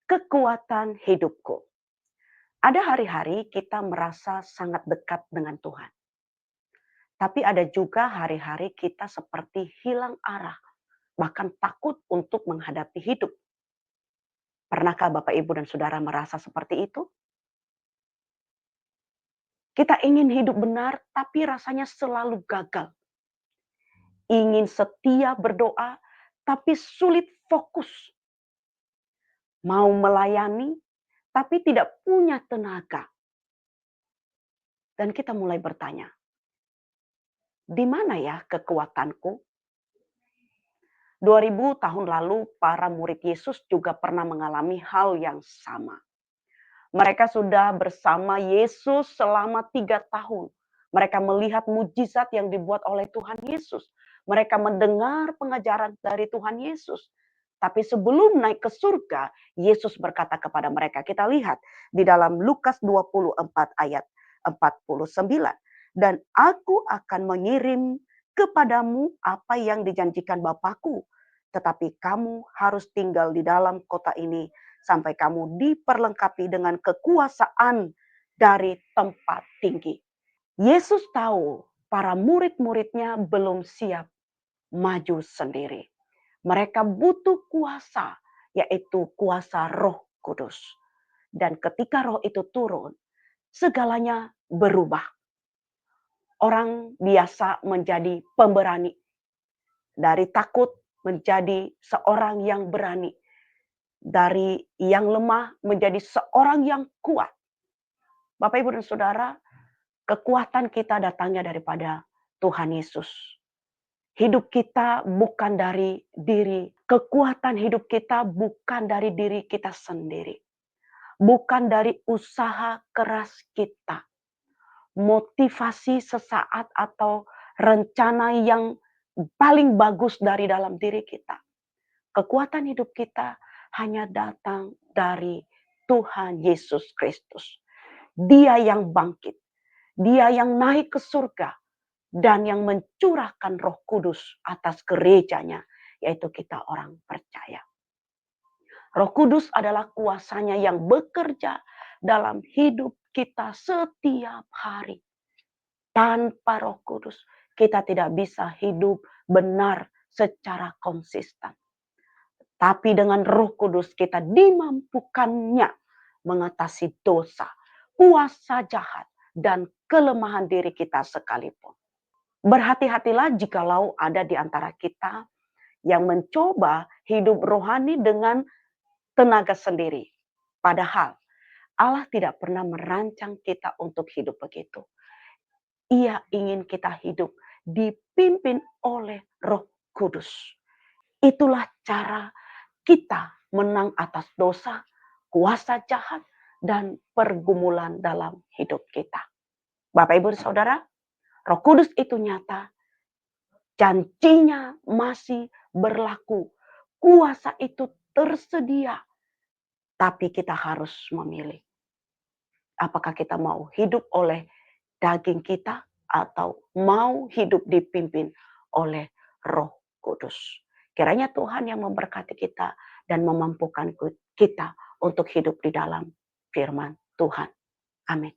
Kekuatan hidupku. Ada hari-hari kita merasa sangat dekat dengan Tuhan. Tapi ada juga hari-hari kita seperti hilang arah, bahkan takut untuk menghadapi hidup. Pernahkah Bapak, Ibu, dan Saudara merasa seperti itu? Kita ingin hidup benar, tapi rasanya selalu gagal. Ingin setia berdoa, tapi sulit fokus. Mau melayani, tapi tidak punya tenaga. Dan kita mulai bertanya, di mana ya kekuatanku? 2000 tahun lalu para murid Yesus juga pernah mengalami hal yang sama. Mereka sudah bersama Yesus selama 3 tahun. Mereka melihat mujizat yang dibuat oleh Tuhan Yesus. Mereka mendengar pengajaran dari Tuhan Yesus. Tapi sebelum naik ke surga, Yesus berkata kepada mereka, kita lihat di dalam Lukas 24 ayat 49. Dan aku akan mengirim kepadamu apa yang dijanjikan Bapakku. Tetapi kamu harus tinggal di dalam kota ini sampai kamu diperlengkapi dengan kekuasaan dari tempat tinggi. Yesus tahu para murid-muridnya belum siap maju sendiri. Mereka butuh kuasa, yaitu kuasa Roh Kudus. Dan ketika Roh itu turun, segalanya berubah. Orang biasa menjadi pemberani. Dari takut menjadi seorang yang berani. Dari yang lemah menjadi seorang yang kuat. Bapak, Ibu, dan Saudara, kekuatan kita datangnya daripada Tuhan Yesus. Hidup kita bukan dari diri. Kekuatan hidup kita bukan dari diri kita sendiri. Bukan dari usaha keras kita. Motivasi sesaat atau rencana yang paling bagus dari dalam diri kita. Kekuatan hidup kita hanya datang dari Tuhan Yesus Kristus. Dia yang bangkit. Dia yang naik ke surga. Dan yang mencurahkan Roh Kudus atas gerejanya. Yaitu kita orang percaya. Roh Kudus adalah kuasanya yang bekerja dalam hidup kita setiap hari. Tanpa Roh Kudus, kita tidak bisa hidup benar secara konsisten. Tapi dengan Roh Kudus kita dimampukannya mengatasi dosa, kuasa jahat, dan kelemahan diri kita sekalipun. Berhati-hatilah jikalau ada di antara kita yang mencoba hidup rohani dengan tenaga sendiri. Padahal Allah tidak pernah merancang kita untuk hidup begitu. Ia ingin kita hidup dipimpin oleh Roh Kudus. Itulah cara kita menang atas dosa, kuasa jahat, dan pergumulan dalam hidup kita. Bapak, Ibu, Saudara, Roh Kudus itu nyata, janjinya masih berlaku, kuasa itu tersedia, tapi kita harus memilih. Apakah kita mau hidup oleh daging kita atau mau hidup dipimpin oleh Roh Kudus. Kiranya Tuhan yang memberkati kita dan memampukan kita untuk hidup di dalam firman Tuhan. Amin.